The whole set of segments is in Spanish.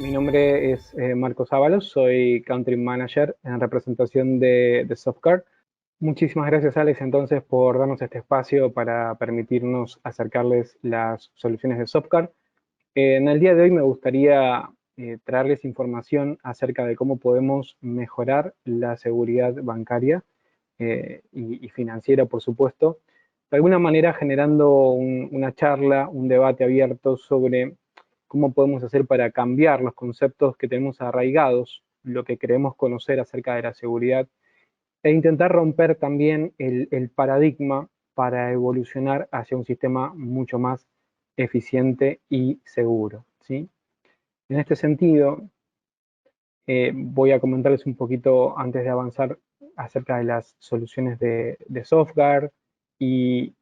Mi nombre es Marcos Ábalos, soy Country Manager en representación de Softcard. Muchísimas gracias, Alex, entonces, por darnos este espacio para permitirnos acercarles las soluciones de Softcard. En el día de hoy me gustaría traerles información acerca de cómo podemos mejorar la seguridad bancaria y financiera, por supuesto, de alguna manera generando una charla, un debate abierto sobre cómo podemos hacer para cambiar los conceptos que tenemos arraigados, lo que creemos conocer acerca de la seguridad, e intentar romper también el paradigma para evolucionar hacia un sistema mucho más eficiente y seguro, ¿sí? En este sentido, voy a comentarles un poquito antes de avanzar acerca de las soluciones de software y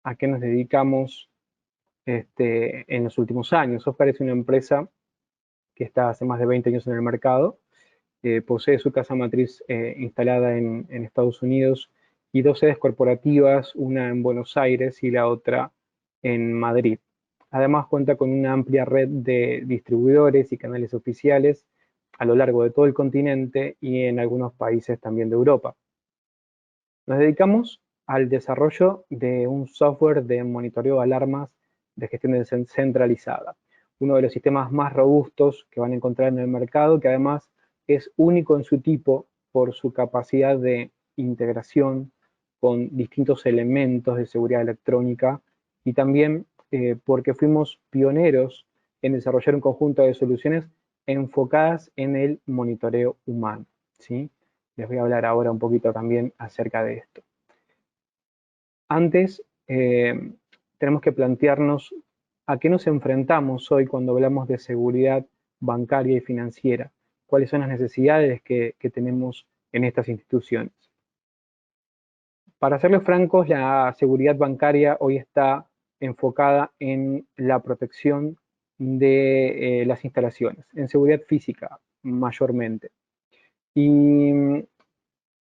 a qué nos dedicamos en los últimos años. Software es una empresa que está hace más de 20 años en el mercado, posee su casa matriz instalada en Estados Unidos y dos sedes corporativas, una en Buenos Aires y la otra en Madrid. Además cuenta con una amplia red de distribuidores y canales oficiales a lo largo de todo el continente y en algunos países también de Europa. Nos dedicamos al desarrollo de un software de monitoreo de alarmas de gestión centralizada, uno de los sistemas más robustos que van a encontrar en el mercado, que además es único en su tipo por su capacidad de integración con distintos elementos de seguridad electrónica y también porque fuimos pioneros en desarrollar un conjunto de soluciones enfocadas en el monitoreo humano, ¿sí? Les voy a hablar ahora un poquito también acerca de esto. Antes, tenemos que plantearnos a qué nos enfrentamos hoy cuando hablamos de seguridad bancaria y financiera. ¿Cuáles son las necesidades que tenemos en estas instituciones? Para serles francos, la seguridad bancaria hoy está enfocada en la protección de las instalaciones, en seguridad física mayormente. Y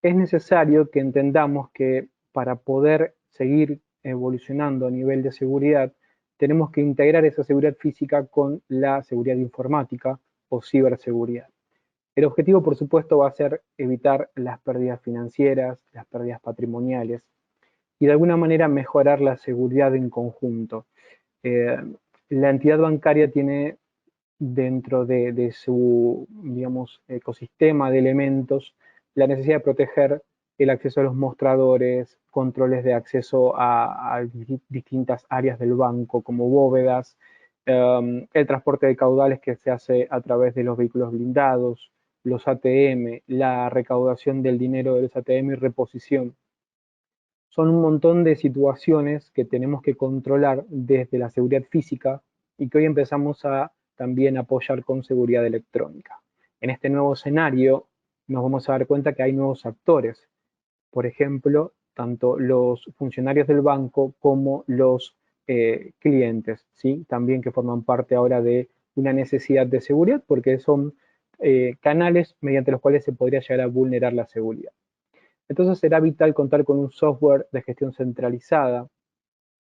es necesario que entendamos que para poder seguir evolucionando a nivel de seguridad, tenemos que integrar esa seguridad física con la seguridad informática o ciberseguridad. El objetivo, por supuesto, va a ser evitar las pérdidas financieras, las pérdidas patrimoniales y de alguna manera mejorar la seguridad en conjunto. Eh, la entidad bancaria tiene dentro de su, digamos, ecosistema de elementos, la necesidad de proteger el acceso a los mostradores, controles de acceso a distintas áreas del banco, como bóvedas, el transporte de caudales que se hace a través de los vehículos blindados, los ATM, la recaudación del dinero de los ATM y reposición. Son un montón de situaciones que tenemos que controlar desde la seguridad física y que hoy empezamos a también apoyar con seguridad electrónica. En este nuevo escenario nos vamos a dar cuenta que hay nuevos actores, por ejemplo, tanto los funcionarios del banco como los clientes, ¿sí? También que forman parte ahora de una necesidad de seguridad porque son canales mediante los cuales se podría llegar a vulnerar la seguridad. Entonces será vital contar con un software de gestión centralizada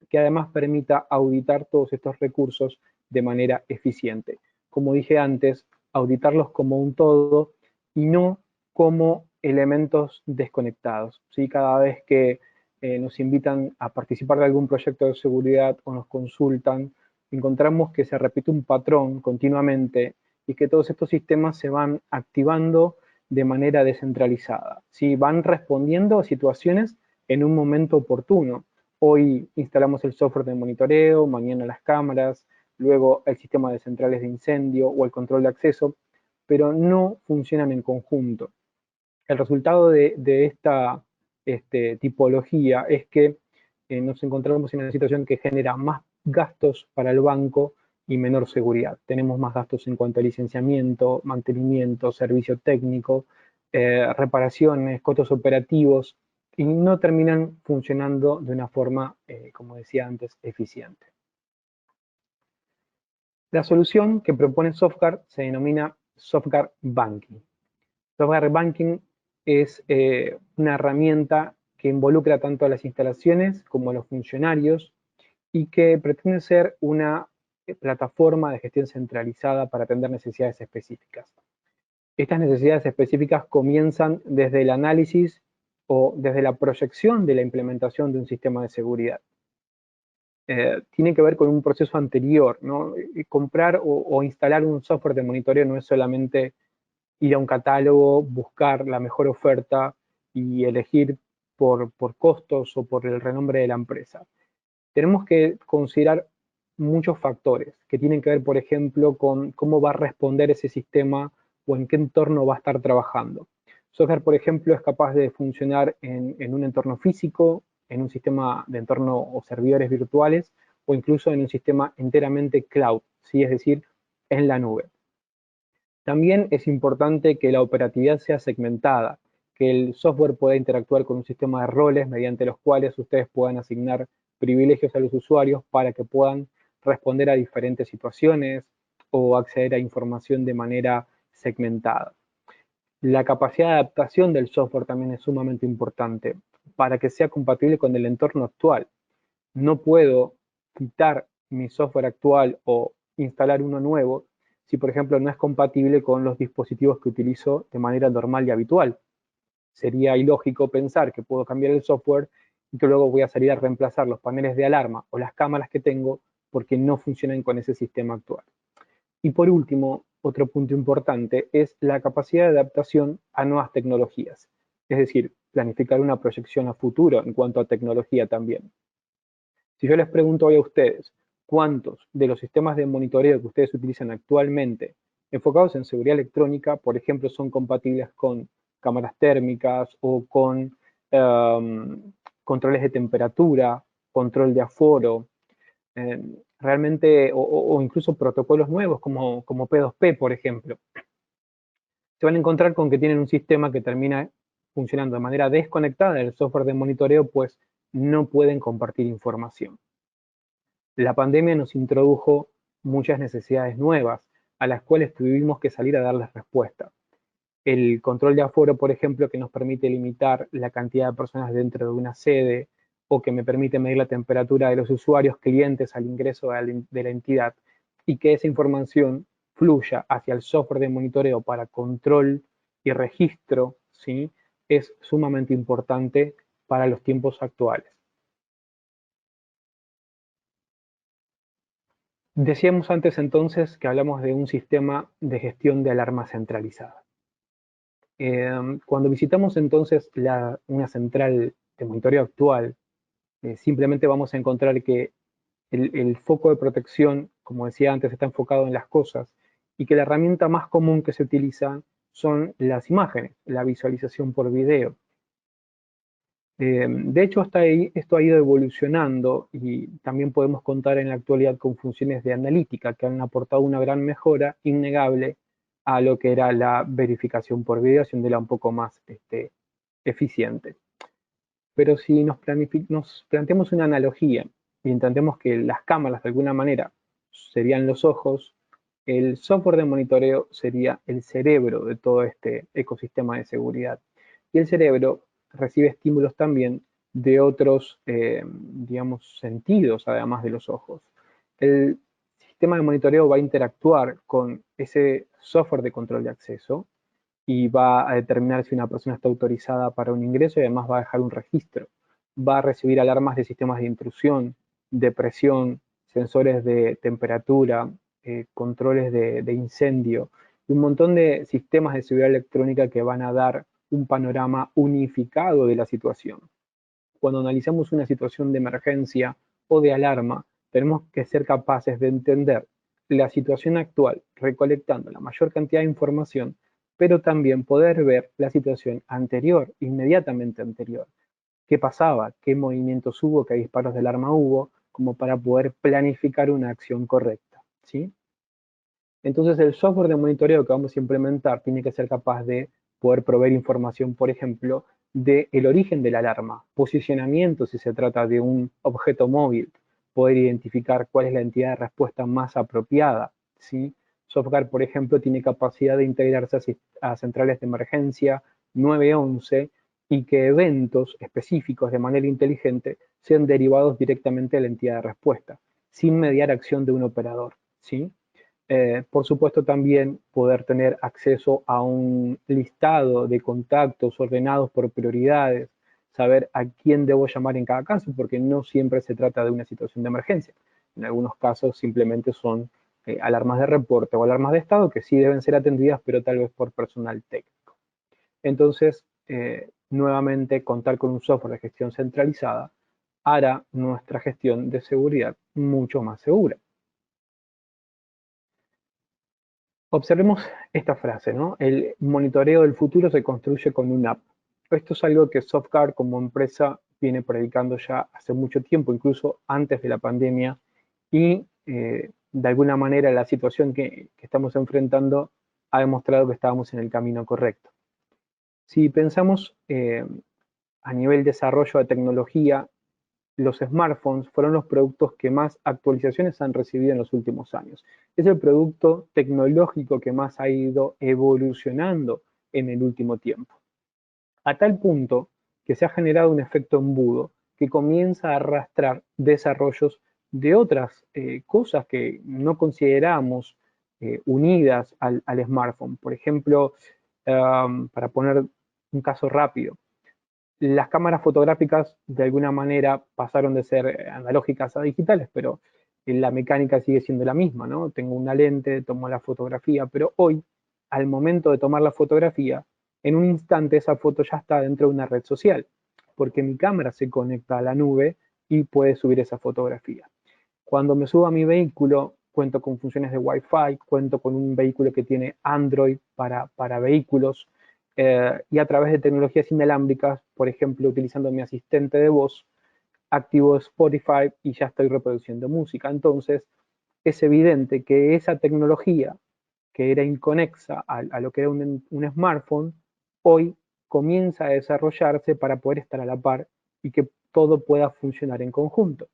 que además permita auditar todos estos recursos de manera eficiente. Como dije antes, auditarlos como un todo y no como elementos desconectados. ¿Sí? Cada vez que nos invitan a participar de algún proyecto de seguridad o nos consultan, encontramos que se repite un patrón continuamente y que todos estos sistemas se van activando de manera descentralizada. ¿Sí? Van respondiendo a situaciones en un momento oportuno. Hoy instalamos el software de monitoreo, mañana las cámaras, luego el sistema de centrales de incendio o el control de acceso, pero no funcionan en conjunto. El resultado de esta tipología es que nos encontramos en una situación que genera más gastos para el banco y menor seguridad. Tenemos más gastos en cuanto a licenciamiento, mantenimiento, servicio técnico, reparaciones, costos operativos, y no terminan funcionando de una forma, como decía antes, eficiente. La solución que propone Softcard se denomina Softcard Banking. Software Banking es una herramienta que involucra tanto a las instalaciones como a los funcionarios y que pretende ser una plataforma de gestión centralizada para atender necesidades específicas. Estas necesidades específicas comienzan desde el análisis o desde la proyección de la implementación de un sistema de seguridad. Tiene que ver con un proceso anterior, ¿no? Comprar o instalar un software de monitoreo no es solamente ir a un catálogo, buscar la mejor oferta y elegir por costos o por el renombre de la empresa. Tenemos que considerar muchos factores que tienen que ver, por ejemplo, con cómo va a responder ese sistema o en qué entorno va a estar trabajando. Software, por ejemplo, es capaz de funcionar en un entorno físico, en un sistema de entorno o servidores virtuales, o incluso en un sistema enteramente cloud, ¿sí? Es decir, en la nube. También es importante que la operatividad sea segmentada, que el software pueda interactuar con un sistema de roles mediante los cuales ustedes puedan asignar privilegios a los usuarios para que puedan responder a diferentes situaciones o acceder a información de manera segmentada. La capacidad de adaptación del software también es sumamente importante para que sea compatible con el entorno actual. No puedo quitar mi software actual o instalar uno nuevo si, por ejemplo, no es compatible con los dispositivos que utilizo de manera normal y habitual. Sería ilógico pensar que puedo cambiar el software y que luego voy a salir a reemplazar los paneles de alarma o las cámaras que tengo porque no funcionan con ese sistema actual. Y por último, otro punto importante es la capacidad de adaptación a nuevas tecnologías, es decir, planificar una proyección a futuro en cuanto a tecnología también. Si yo les pregunto hoy a ustedes, ¿cuántos de los sistemas de monitoreo que ustedes utilizan actualmente enfocados en seguridad electrónica, por ejemplo, son compatibles con cámaras térmicas o con controles de temperatura, control de aforo, realmente, o incluso protocolos nuevos como P2P, por ejemplo? Se van a encontrar con que tienen un sistema que termina funcionando de manera desconectada del software de monitoreo, pues no pueden compartir información. La pandemia nos introdujo muchas necesidades nuevas a las cuales tuvimos que salir a darles respuesta. El control de aforo, por ejemplo, que nos permite limitar la cantidad de personas dentro de una sede o que me permite medir la temperatura de los usuarios clientes al ingreso de la entidad y que esa información fluya hacia el software de monitoreo para control y registro, ¿sí? Es sumamente importante para los tiempos actuales. Decíamos antes entonces que hablamos de un sistema de gestión de alarma centralizada. Cuando visitamos entonces una central de monitoreo actual, simplemente vamos a encontrar que el foco de protección, como decía antes, está enfocado en las cosas y que la herramienta más común que se utiliza son las imágenes, la visualización por video. De hecho, esto ha ido evolucionando y también podemos contar en la actualidad con funciones de analítica que han aportado una gran mejora innegable a lo que era la verificación por video, haciéndola un poco más eficiente. Pero si nos planteamos una analogía y entendemos que las cámaras de alguna manera serían los ojos, el software de monitoreo sería el cerebro de todo este ecosistema de seguridad. Y el cerebro recibe estímulos también de otros, digamos, sentidos, además de los ojos. El sistema de monitoreo va a interactuar con ese software de control de acceso y va a determinar si una persona está autorizada para un ingreso y además va a dejar un registro. Va a recibir alarmas de sistemas de intrusión, de presión, sensores de temperatura, controles de incendio y un montón de sistemas de seguridad electrónica que van a dar un panorama unificado de la situación. Cuando analizamos una situación de emergencia o de alarma, tenemos que ser capaces de entender la situación actual, recolectando la mayor cantidad de información, pero también poder ver la situación anterior, inmediatamente anterior. ¿Qué pasaba? ¿Qué movimientos hubo? ¿Qué disparos de alarma hubo? Como para poder planificar una acción correcta, ¿sí? Entonces el software de monitoreo que vamos a implementar tiene que ser capaz de poder proveer información, por ejemplo, del origen de la alarma, posicionamiento si se trata de un objeto móvil, poder identificar cuál es la entidad de respuesta más apropiada, ¿sí? Software, por ejemplo, tiene capacidad de integrarse a centrales de emergencia 911 y que eventos específicos de manera inteligente sean derivados directamente de la entidad de respuesta, sin mediar acción de un operador. ¿sí? Por supuesto también poder tener acceso a un listado de contactos ordenados por prioridades, saber a quién debo llamar en cada caso, porque no siempre se trata de una situación de emergencia. En algunos casos simplemente son alarmas de reporte o alarmas de estado que sí deben ser atendidas, pero tal vez por personal técnico. Entonces, nuevamente, contar con un software de gestión centralizada hará nuestra gestión de seguridad mucho más segura. Observemos esta frase, ¿no? El monitoreo del futuro se construye con una app. Esto es algo que SoftGuard como empresa viene predicando ya hace mucho tiempo, incluso antes de la pandemia, y de alguna manera la situación que estamos enfrentando ha demostrado que estábamos en el camino correcto. Si pensamos a nivel desarrollo de tecnología, los smartphones fueron los productos que más actualizaciones han recibido en los últimos años. Es el producto tecnológico que más ha ido evolucionando en el último tiempo. A tal punto que se ha generado un efecto embudo que comienza a arrastrar desarrollos de otras cosas que no consideramos unidas al smartphone. Por ejemplo, para poner un caso rápido, las cámaras fotográficas de alguna manera pasaron de ser analógicas a digitales, pero la mecánica sigue siendo la misma, ¿no? Tengo una lente, tomo la fotografía, pero hoy, al momento de tomar la fotografía, en un instante esa foto ya está dentro de una red social, porque mi cámara se conecta a la nube y puede subir esa fotografía. Cuando me subo a mi vehículo, cuento con funciones de Wi-Fi, cuento con un vehículo que tiene Android para vehículos, y a través de tecnologías inalámbricas, por ejemplo, utilizando mi asistente de voz, activo Spotify y ya estoy reproduciendo música. Entonces, es evidente que esa tecnología que era inconexa a lo que era un smartphone, hoy comienza a desarrollarse para poder estar a la par y que todo pueda funcionar en conjunto.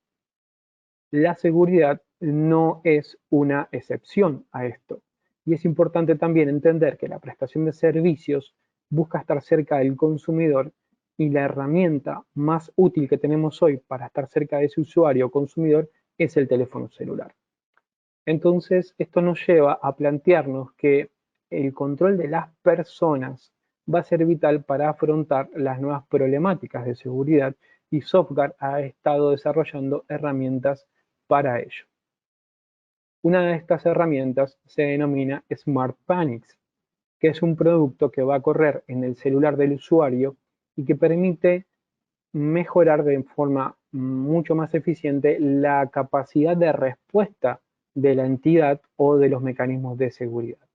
La seguridad no es una excepción a esto. Y es importante también entender que la prestación de servicios busca estar cerca del consumidor y la herramienta más útil que tenemos hoy para estar cerca de ese usuario o consumidor es el teléfono celular. Entonces, esto nos lleva a plantearnos que el control de las personas va a ser vital para afrontar las nuevas problemáticas de seguridad y SoftGuard ha estado desarrollando herramientas para ello. Una de estas herramientas se denomina Smart Panics, que es un producto que va a correr en el celular del usuario y que permite mejorar de forma mucho más eficiente la capacidad de respuesta de la entidad o de los mecanismos de seguridad.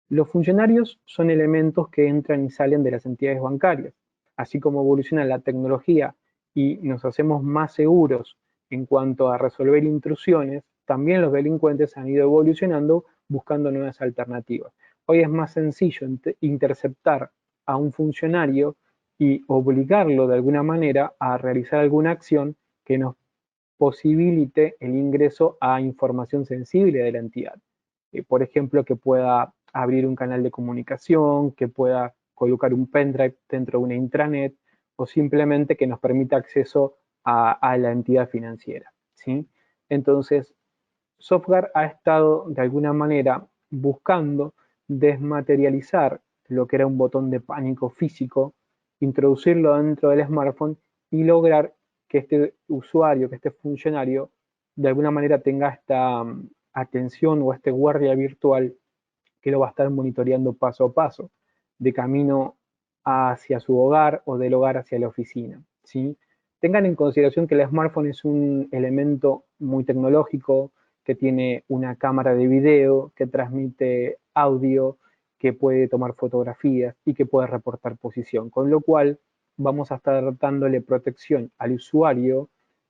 Los funcionarios son elementos que entran y salen de las entidades bancarias, así como evoluciona la tecnología y nos hacemos más seguros en cuanto a resolver intrusiones, también los delincuentes han ido evolucionando buscando nuevas alternativas. Hoy es más sencillo interceptar a un funcionario y obligarlo de alguna manera a realizar alguna acción que nos posibilite el ingreso a información sensible de la entidad. Por ejemplo, que pueda abrir un canal de comunicación, que pueda colocar un pendrive dentro de una intranet o simplemente que nos permita acceso a la entidad financiera, ¿sí? Entonces, Software ha estado de alguna manera buscando desmaterializar lo que era un botón de pánico físico, introducirlo dentro del smartphone y lograr que este usuario, que este funcionario, de alguna manera tenga esta atención o este guardia virtual que lo va a estar monitoreando paso a paso, de camino hacia su hogar o del hogar hacia la oficina, ¿sí? Tengan en consideración que el smartphone es un elemento muy tecnológico, que tiene una cámara de video, que transmite audio, que puede tomar fotografías y que puede reportar posición, con lo cual vamos a estar dándole protección al usuario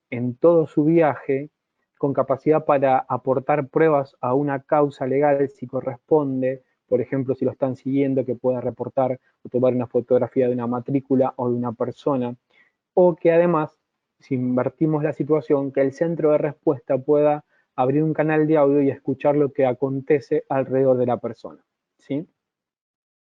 en todo su viaje con capacidad para aportar pruebas a una causa legal si corresponde, por ejemplo, si lo están siguiendo, que pueda reportar o tomar una fotografía de una matrícula o de una persona, o que además, si invertimos la situación, que el centro de respuesta pueda abrir un canal de audio y escuchar lo que acontece alrededor de la persona, ¿sí?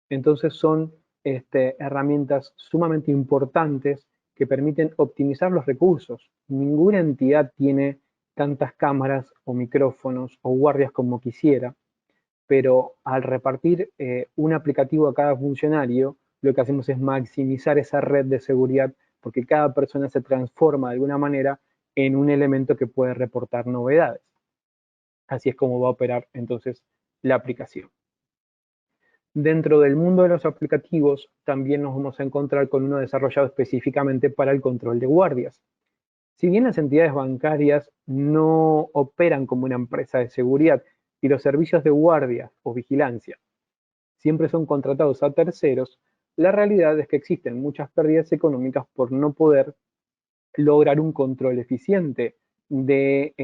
Entonces son herramientas sumamente importantes que permiten optimizar los recursos. Ninguna entidad tiene tantas cámaras o micrófonos o guardias como quisiera, pero al repartir un aplicativo a cada funcionario, lo que hacemos es maximizar esa red de seguridad porque cada persona se transforma de alguna manera en un elemento que puede reportar novedades. Así es como va a operar entonces la aplicación. Dentro del mundo de los aplicativos también nos vamos a encontrar con uno desarrollado específicamente para el control de guardias. Si bien las entidades bancarias no operan como una empresa de seguridad y los servicios de guardia o vigilancia siempre son contratados a terceros, la realidad es que existen muchas pérdidas económicas por no poder lograr un control eficiente de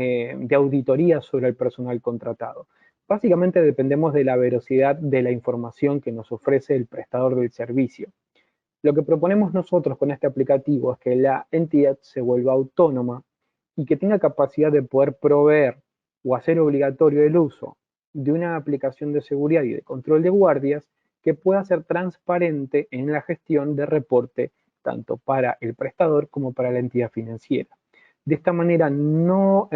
auditoría sobre el personal contratado. Básicamente dependemos de la veracidad de la información que nos ofrece el prestador del servicio. Lo que proponemos nosotros con este aplicativo es que la entidad se vuelva autónoma y que tenga capacidad de poder proveer o hacer obligatorio el uso de una aplicación de seguridad y de control de guardias que pueda ser transparente en la gestión de reporte tanto para el prestador como para la entidad financiera. De esta manera, no,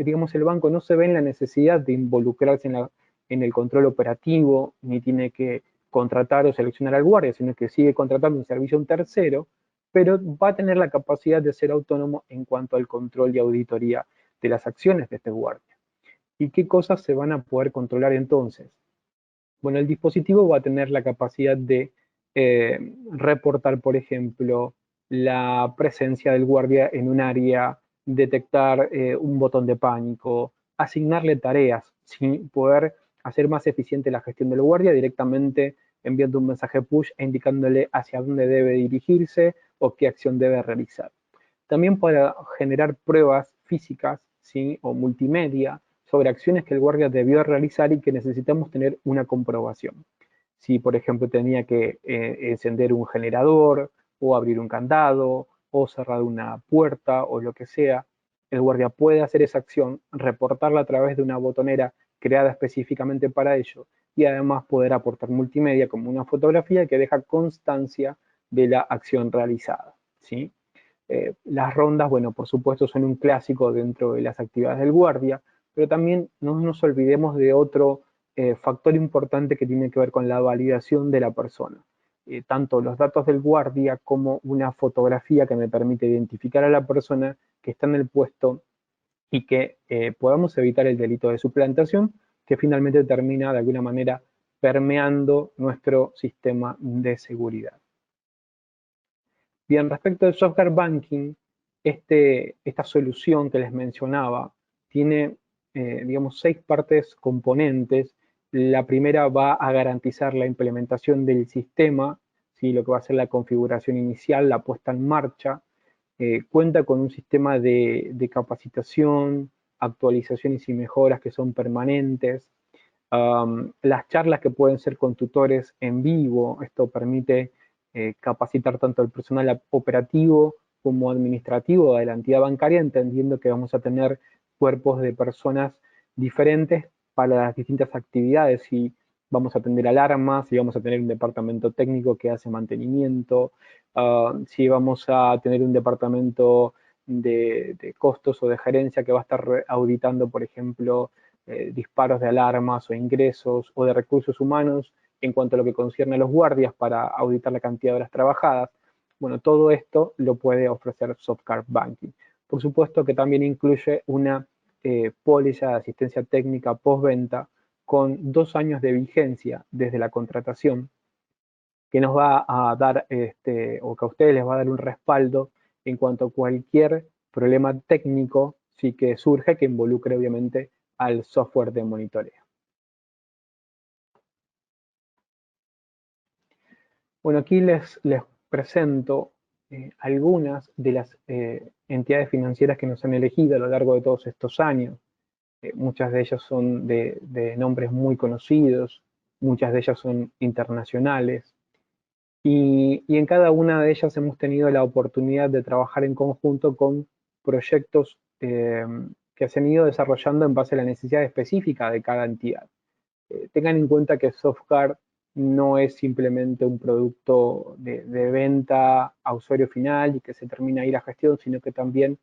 digamos, el banco no se ve en la necesidad de involucrarse en el control operativo, ni tiene que contratar o seleccionar al guardia, sino que sigue contratando un servicio a un tercero, pero va a tener la capacidad de ser autónomo en cuanto al control y auditoría de las acciones de este guardia. ¿Y qué cosas se van a poder controlar entonces? Bueno, el dispositivo va a tener la capacidad de reportar, por ejemplo, la presencia del guardia en un área, detectar un botón de pánico, asignarle tareas, ¿sí? Poder hacer más eficiente la gestión del guardia directamente enviando un mensaje push e indicándole hacia dónde debe dirigirse o qué acción debe realizar. También para generar pruebas físicas, ¿sí? O multimedia sobre acciones que el guardia debió realizar y que necesitamos tener una comprobación. Si, por ejemplo, tenía que encender un generador o abrir un candado o cerrar una puerta o lo que sea, el guardia puede hacer esa acción, reportarla a través de una botonera creada específicamente para ello y además poder aportar multimedia como una fotografía que deja constancia de la acción realizada, ¿sí? Las rondas, bueno, por supuesto son un clásico dentro de las actividades del guardia, pero también no nos olvidemos de otro factor importante que tiene que ver con la validación de la persona. Tanto los datos del guardia como una fotografía que me permite identificar a la persona que está en el puesto y que podamos evitar el delito de suplantación, que finalmente termina de alguna manera permeando nuestro sistema de seguridad. Bien, respecto al software banking, esta solución que les mencionaba tiene, digamos, 6 partes componentes. La primera va a garantizar la implementación del sistema, ¿sí? Lo que va a ser la configuración inicial, la puesta en marcha. Cuenta con un sistema de capacitación, actualizaciones y mejoras que son permanentes. Las charlas que pueden ser con tutores en vivo, esto permite capacitar tanto al personal operativo como administrativo de la entidad bancaria, entendiendo que vamos a tener cuerpos de personas diferentes para las distintas actividades, si vamos a atender alarmas, si vamos a tener un departamento técnico que hace mantenimiento, si vamos a tener un departamento de costos o de gerencia que va a estar auditando, por ejemplo, disparos de alarmas o ingresos o de recursos humanos en cuanto a lo que concierne a los guardias para auditar la cantidad de horas trabajadas. Bueno, todo esto lo puede ofrecer Softcard Banking. Por supuesto que también incluye una póliza de asistencia técnica postventa con 2 años de vigencia desde la contratación, que nos va a dar, o que a ustedes les va a dar un respaldo en cuanto a cualquier problema técnico sí que surge que involucre obviamente al software de monitoreo. Bueno, aquí les presento algunas de las entidades financieras que nos han elegido a lo largo de todos estos años. Muchas de ellas son de nombres muy conocidos, muchas de ellas son internacionales. Y en cada una de ellas hemos tenido la oportunidad de trabajar en conjunto con proyectos que se han ido desarrollando en base a la necesidad específica de cada entidad. Tengan en cuenta que Softcard no es simplemente un producto de venta a usuario final y que se termina ahí la gestión, sino que también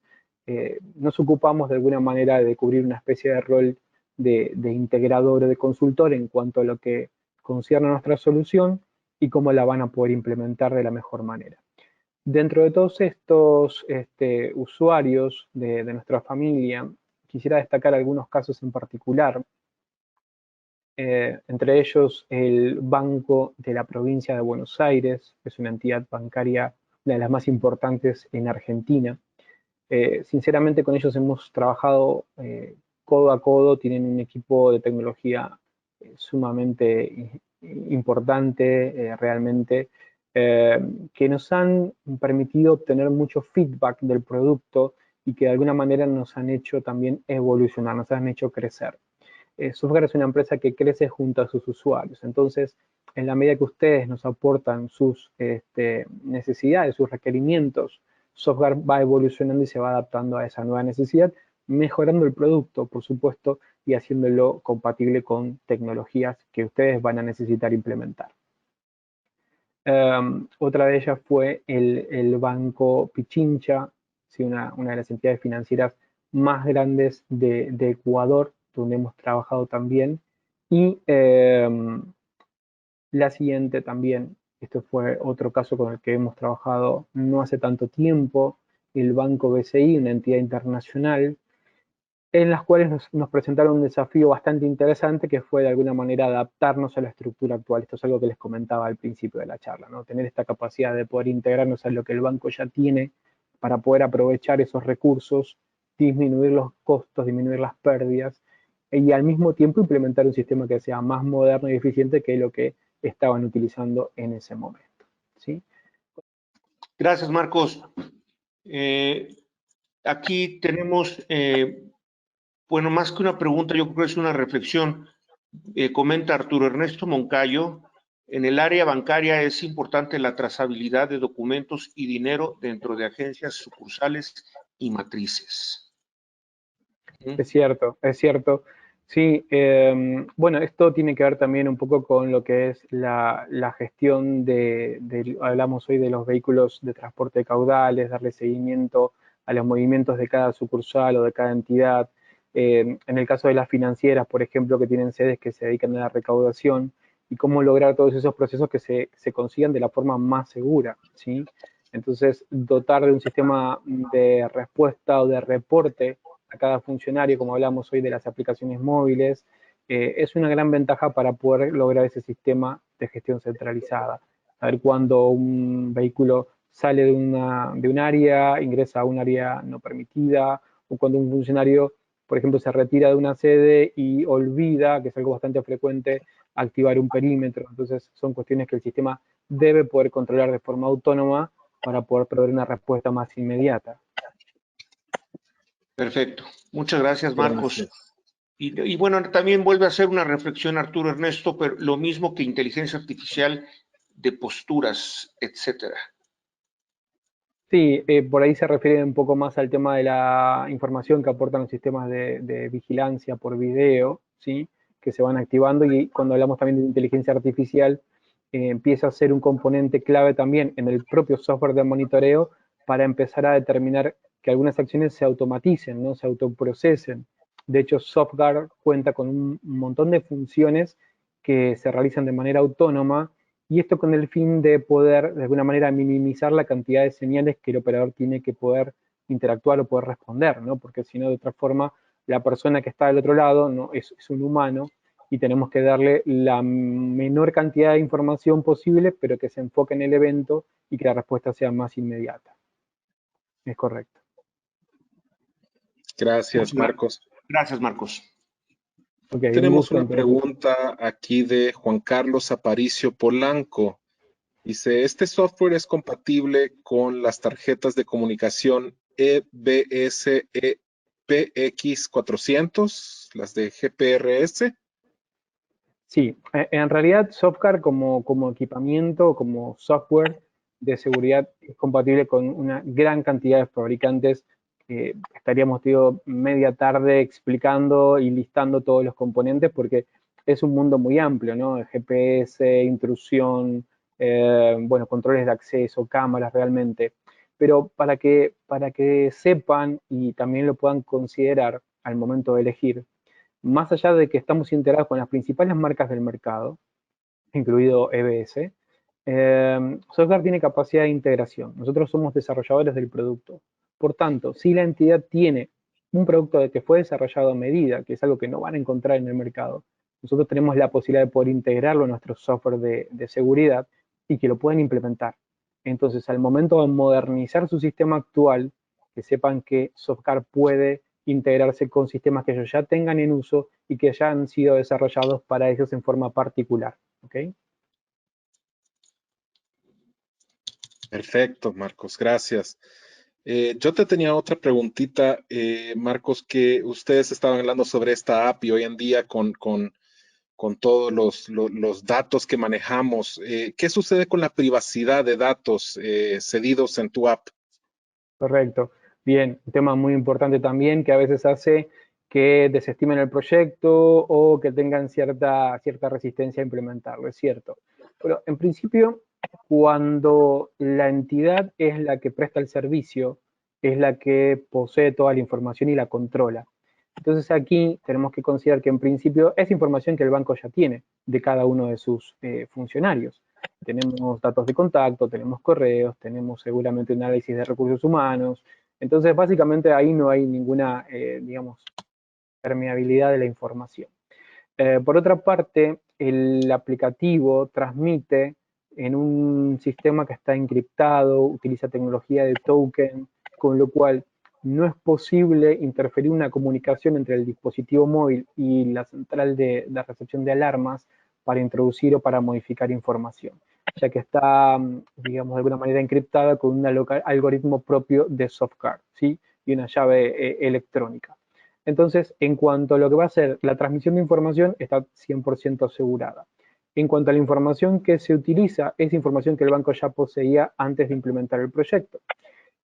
nos ocupamos de alguna manera de cubrir una especie de rol de integrador o de consultor en cuanto a lo que concierne a nuestra solución y cómo la van a poder implementar de la mejor manera. Dentro de todos estos usuarios de nuestra familia, quisiera destacar algunos casos en particular. Entre ellos el Banco de la Provincia de Buenos Aires, que es una entidad bancaria, una de las más importantes en Argentina. Sinceramente con ellos hemos trabajado codo a codo, tienen un equipo de tecnología sumamente importante realmente, que nos han permitido obtener mucho feedback del producto y que de alguna manera nos han hecho también evolucionar, nos han hecho crecer. Software es una empresa que crece junto a sus usuarios, entonces en la medida que ustedes nos aportan sus necesidades, sus requerimientos, Software va evolucionando y se va adaptando a esa nueva necesidad, mejorando el producto, por supuesto, y haciéndolo compatible con tecnologías que ustedes van a necesitar implementar. Otra de ellas fue el Banco Pichincha, ¿sí? una de las entidades financieras más grandes de Ecuador, donde hemos trabajado también. Y la siguiente también, esto fue otro caso con el que hemos trabajado no hace tanto tiempo, el Banco BCI, una entidad internacional, en las cuales nos presentaron un desafío bastante interesante que fue de alguna manera adaptarnos a la estructura actual. Esto es algo que les comentaba al principio de la charla, ¿no? Tener esta capacidad de poder integrarnos a lo que el banco ya tiene para poder aprovechar esos recursos, disminuir los costos, disminuir las pérdidas y al mismo tiempo implementar un sistema que sea más moderno y eficiente que lo que estaban utilizando en ese momento, ¿sí? Gracias, Marcos. Aquí tenemos, bueno, más que una pregunta, yo creo que es una reflexión. Comenta Arturo Ernesto Moncayo, en el área bancaria es importante la trazabilidad de documentos y dinero dentro de agencias sucursales y matrices. Es cierto, es cierto. Sí, bueno, esto tiene que ver también un poco con lo que es la gestión hablamos hoy de los vehículos de transporte caudales, darle seguimiento a los movimientos de cada sucursal o de cada entidad. En el caso de las financieras, por ejemplo, que tienen sedes que se dedican a la recaudación y cómo lograr todos esos procesos que se consigan de la forma más segura, ¿sí? Entonces, dotar de un sistema de respuesta o de reporte a cada funcionario, como hablamos hoy de las aplicaciones móviles, es una gran ventaja para poder lograr ese sistema de gestión centralizada. Saber cuándo un vehículo sale de un área, ingresa a un área no permitida, o cuando un funcionario, por ejemplo, se retira de una sede y olvida, que es algo bastante frecuente, activar un perímetro. Entonces, son cuestiones que el sistema debe poder controlar de forma autónoma para poder proveer una respuesta más inmediata. Perfecto. Muchas gracias, Marcos. Gracias. Y bueno, también vuelve a hacer una reflexión Arturo Ernesto, pero lo mismo que inteligencia artificial de posturas, etcétera. Sí, por ahí se refiere un poco más al tema de la información que aportan los sistemas de vigilancia por video, ¿sí? Que se van activando y cuando hablamos también de inteligencia artificial, empieza a ser un componente clave también en el propio software de monitoreo para empezar a determinar que algunas acciones se automaticen, ¿no? Se autoprocesen. De hecho, SoftGuard cuenta con un montón de funciones que se realizan de manera autónoma y esto con el fin de poder, de alguna manera, minimizar la cantidad de señales que el operador tiene que poder interactuar o poder responder, ¿no? Porque si no, de otra forma, la persona que está del otro lado no es un humano y tenemos que darle la menor cantidad de información posible, pero que se enfoque en el evento y que la respuesta sea más inmediata. Es correcto. Gracias, Marcos. Gracias, Marcos. Okay, Tenemos un una pregunta aquí de Juan Carlos Aparicio Polanco. Dice, ¿este software es compatible con las tarjetas de comunicación EBS PX400, las de GPRS? Sí, en realidad Softcar como equipamiento, como software de seguridad es compatible con una gran cantidad de fabricantes. Estaríamos media tarde explicando y listando todos los componentes porque es un mundo muy amplio, ¿no? GPS, intrusión, bueno, controles de acceso, cámaras realmente. pero para que sepan y también lo puedan considerar al momento de elegir, más allá de que estamos integrados con las principales marcas del mercado, incluido EBS, Softcard tiene capacidad de integración. Nosotros somos desarrolladores del producto. Por tanto, si la entidad tiene un producto que fue desarrollado a medida, que es algo que no van a encontrar en el mercado, nosotros tenemos la posibilidad de poder integrarlo en nuestro software de seguridad y que lo puedan implementar. Entonces, al momento de modernizar su sistema actual, que sepan que Softcard puede integrarse con sistemas que ellos ya tengan en uso y que ya han sido desarrollados para ellos en forma particular. ¿Okay? Perfecto, Marcos, gracias. Yo te tenía otra preguntita, Marcos, que ustedes estaban hablando sobre esta app y hoy en día con todos los datos que manejamos, ¿qué sucede con la privacidad de datos cedidos en tu app? Correcto. Bien, un tema muy importante también que a veces hace que desestimen el proyecto o que tengan cierta resistencia a implementarlo, es cierto. Pero en principio, cuando la entidad es la que presta el servicio, es la que posee toda la información y la controla. Entonces aquí tenemos que considerar que en principio es información que el banco ya tiene de cada uno de sus funcionarios. Tenemos datos de contacto, tenemos correos, tenemos seguramente un análisis de recursos humanos. Entonces, básicamente ahí no hay ninguna, digamos, permeabilidad de la información. Por otra parte, el aplicativo transmite en un sistema que está encriptado, utiliza tecnología de token, con lo cual no es posible interferir una comunicación entre el dispositivo móvil y la central de recepción de alarmas para introducir o para modificar información, ya que está, digamos, de alguna manera encriptada con un algoritmo propio de Softcard, ¿sí? Y una llave electrónica. Entonces, en cuanto a lo que va a ser la transmisión de información, está 100% asegurada. En cuanto a la información que se utiliza, es información que el banco ya poseía antes de implementar el proyecto.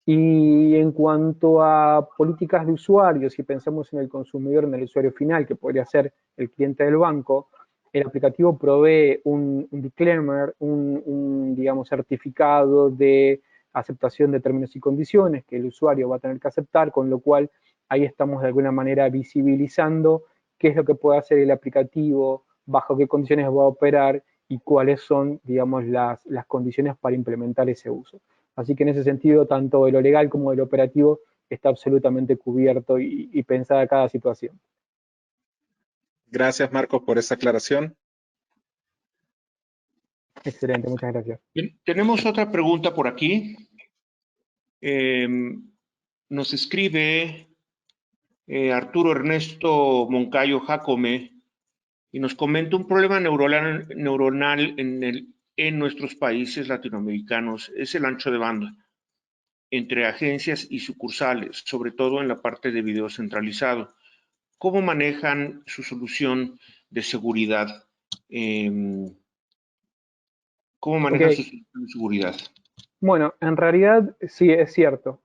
Y en cuanto a políticas de usuario, si pensamos en el consumidor, en el usuario final, que podría ser el cliente del banco, el aplicativo provee un disclaimer, digamos, certificado de aceptación de términos y condiciones que el usuario va a tener que aceptar, con lo cual ahí estamos de alguna manera visibilizando qué es lo que puede hacer el aplicativo, bajo qué condiciones va a operar y cuáles son, digamos, las condiciones para implementar ese uso. Así que en ese sentido, tanto de lo legal como de lo operativo está absolutamente cubierto y pensada cada situación. Gracias, Marcos, por esa aclaración. Excelente, muchas gracias. Bien, tenemos otra pregunta por aquí. Nos escribe Arturo Ernesto Moncayo Jacome y nos comenta un problema neuronal en nuestros países latinoamericanos, es el ancho de banda entre agencias y sucursales, sobre todo en la parte de video centralizado. ¿Cómo manejan su solución de seguridad? ¿Cómo manejan su solución de seguridad? Bueno, en realidad sí, es cierto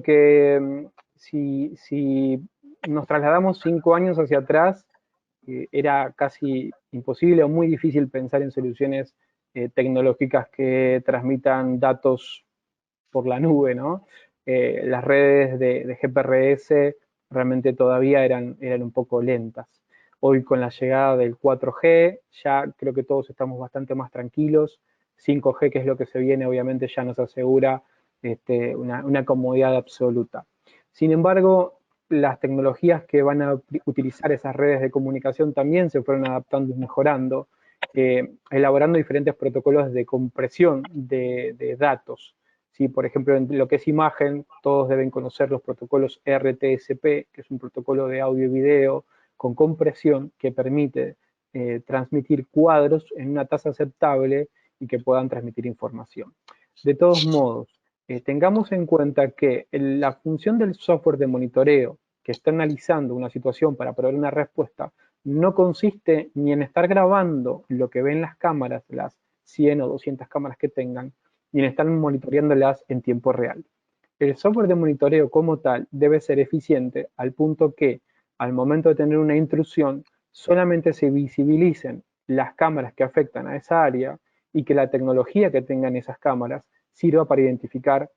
que si nos trasladamos 5 años hacia atrás, era casi imposible o muy difícil pensar en soluciones tecnológicas que transmitan datos por la nube, ¿no? Las redes de GPRS realmente todavía eran un poco lentas. Hoy con la llegada del 4G, ya creo que todos estamos bastante más tranquilos. 5G, que es lo que se viene, obviamente ya nos asegura una comodidad absoluta. Sin embargo, las tecnologías que van a utilizar esas redes de comunicación también se fueron adaptando y mejorando, elaborando diferentes protocolos de compresión de datos. ¿Sí? Por ejemplo, en lo que es imagen, todos deben conocer los protocolos RTSP, que es un protocolo de audio y video con compresión que permite transmitir cuadros en una tasa aceptable y que puedan transmitir información. De todos modos, tengamos en cuenta que la función del software de monitoreo que está analizando una situación para proveer una respuesta no consiste ni en estar grabando lo que ven las cámaras, las 100 o 200 cámaras que tengan, ni en estar monitoreándolas en tiempo real. El software de monitoreo como tal debe ser eficiente al punto que al momento de tener una intrusión solamente se visibilicen las cámaras que afectan a esa área y que la tecnología que tengan esas cámaras sirva para identificar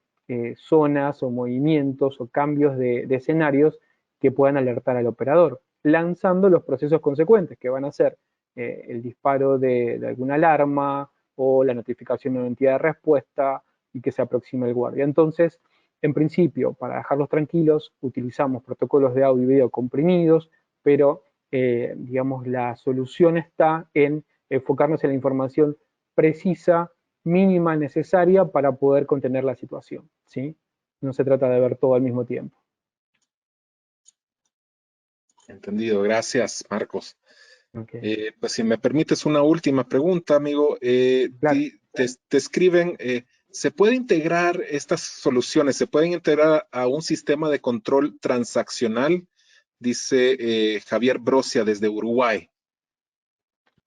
zonas o movimientos o cambios de escenarios que puedan alertar al operador, lanzando los procesos consecuentes, que van a ser el disparo de alguna alarma o la notificación de una entidad de respuesta y que se aproxime el guardia. Entonces, en principio, para dejarlos tranquilos, utilizamos protocolos de audio y video comprimidos, pero digamos, la solución está en enfocarnos en la información precisa, mínima, necesaria para poder contener la situación, ¿sí? No se trata de ver todo al mismo tiempo. Entendido, gracias, Marcos. Okay. Pues si me permites una última pregunta, amigo. Claro. Te escriben, ¿se puede integrar estas soluciones? ¿Se pueden integrar a un sistema de control transaccional? Dice Javier Brosia desde Uruguay.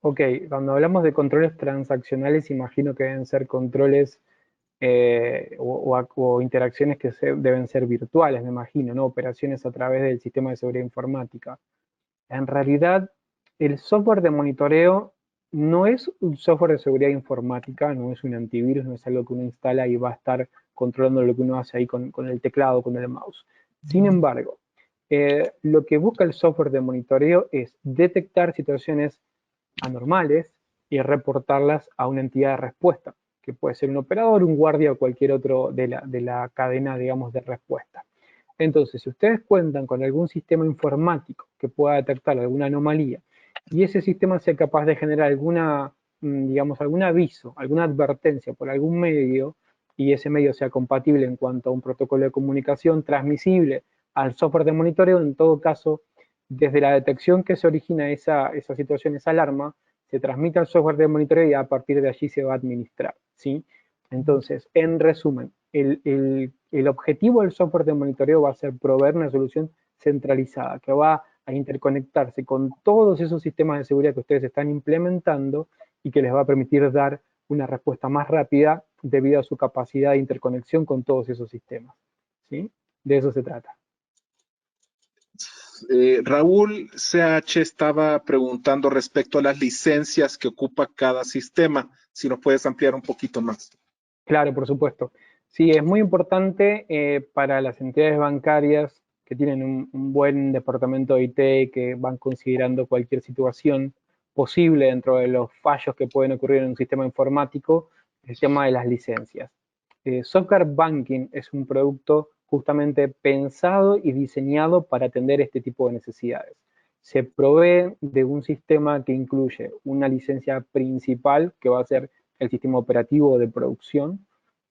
Ok, cuando hablamos de controles transaccionales, imagino que deben ser controles o interacciones que deben ser virtuales, me imagino, ¿no? Operaciones a través del sistema de seguridad informática. En realidad, el software de monitoreo no es un software de seguridad informática, no es un antivirus, no es algo que uno instala y va a estar controlando lo que uno hace ahí con el teclado, con el mouse. Sin embargo, lo que busca el software de monitoreo es detectar situaciones anormales y reportarlas a una entidad de respuesta, que puede ser un operador, un guardia o cualquier otro de la cadena, digamos, de respuesta. Entonces, si ustedes cuentan con algún sistema informático que pueda detectar alguna anomalía y ese sistema sea capaz de generar alguna, digamos, algún aviso, alguna advertencia por algún medio, y ese medio sea compatible en cuanto a un protocolo de comunicación transmisible al software de monitoreo, en todo caso, desde la detección que se origina esa situación, esa alarma, se transmite al software de monitoreo y a partir de allí se va a administrar, ¿sí? Entonces, en resumen, el objetivo del software de monitoreo va a ser proveer una solución centralizada que va a interconectarse con todos esos sistemas de seguridad que ustedes están implementando y que les va a permitir dar una respuesta más rápida debido a su capacidad de interconexión con todos esos sistemas, ¿sí? De eso se trata. Raúl CH estaba preguntando respecto a las licencias que ocupa cada sistema, si nos puedes ampliar un poquito más. Claro, por supuesto. Sí, es muy importante para las entidades bancarias que tienen un buen departamento de IT, que van considerando cualquier situación posible dentro de los fallos que pueden ocurrir en un sistema informático, el tema de las licencias. Software Banking es un producto justamente pensado y diseñado para atender este tipo de necesidades. Se provee de un sistema que incluye una licencia principal, que va a ser el sistema operativo de producción.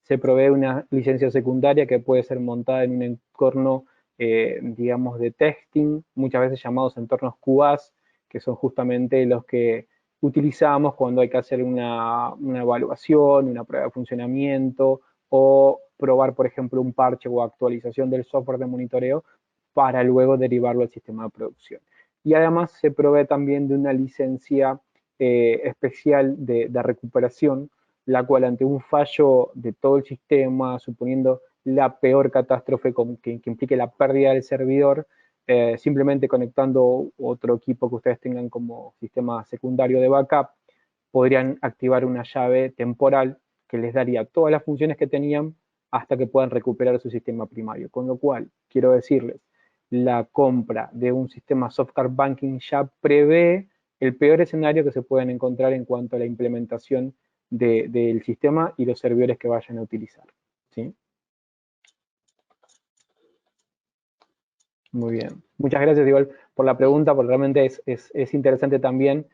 Se provee una licencia secundaria que puede ser montada en un entorno, digamos, de testing, muchas veces llamados entornos QAs, que son justamente los que utilizamos cuando hay que hacer una evaluación, una prueba de funcionamiento, o probar, por ejemplo, un parche o actualización del software de monitoreo para luego derivarlo al sistema de producción. Y además se provee también de una licencia especial de recuperación, la cual ante un fallo de todo el sistema, suponiendo la peor catástrofe que implique la pérdida del servidor, simplemente conectando otro equipo que ustedes tengan como sistema secundario de backup, podrían activar una llave temporal que les daría todas las funciones que tenían hasta que puedan recuperar su sistema primario. Con lo cual, quiero decirles, la compra de un sistema software banking ya prevé el peor escenario que se pueden encontrar en cuanto a la implementación del sistema y los servidores que vayan a utilizar, ¿sí? Muy bien. Muchas gracias igual por la pregunta, porque realmente es interesante también.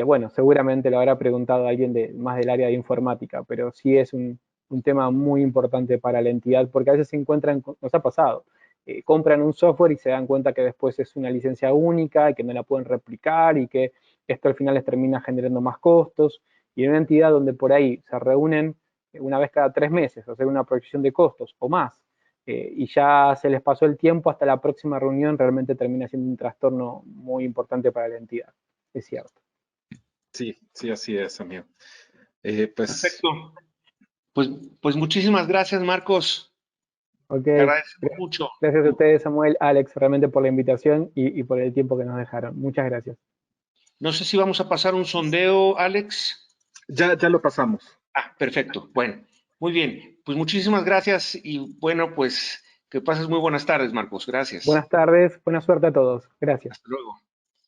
Bueno, seguramente lo habrá preguntado alguien más del área de informática, pero sí es un tema muy importante para la entidad, porque a veces se encuentran, nos ha pasado, compran un software y se dan cuenta que después es una licencia única y que no la pueden replicar y que esto al final les termina generando más costos. Y en una entidad donde por ahí se reúnen una vez cada 3 meses a hacer una proyección de costos o más, y ya se les pasó el tiempo hasta la próxima reunión, realmente termina siendo un trastorno muy importante para la entidad. Es cierto. Sí, sí, así es, amigo. Perfecto. Pues muchísimas gracias, Marcos. Ok. Te agradezco mucho. Gracias a ustedes, Samuel, Alex, realmente por la invitación y por el tiempo que nos dejaron. Muchas gracias. No sé si vamos a pasar un sondeo, Alex. Ya lo pasamos. Ah, perfecto. Bueno, muy bien. Pues muchísimas gracias y bueno, pues que pases muy buenas tardes, Marcos. Gracias. Buenas tardes, buena suerte a todos. Gracias. Hasta luego.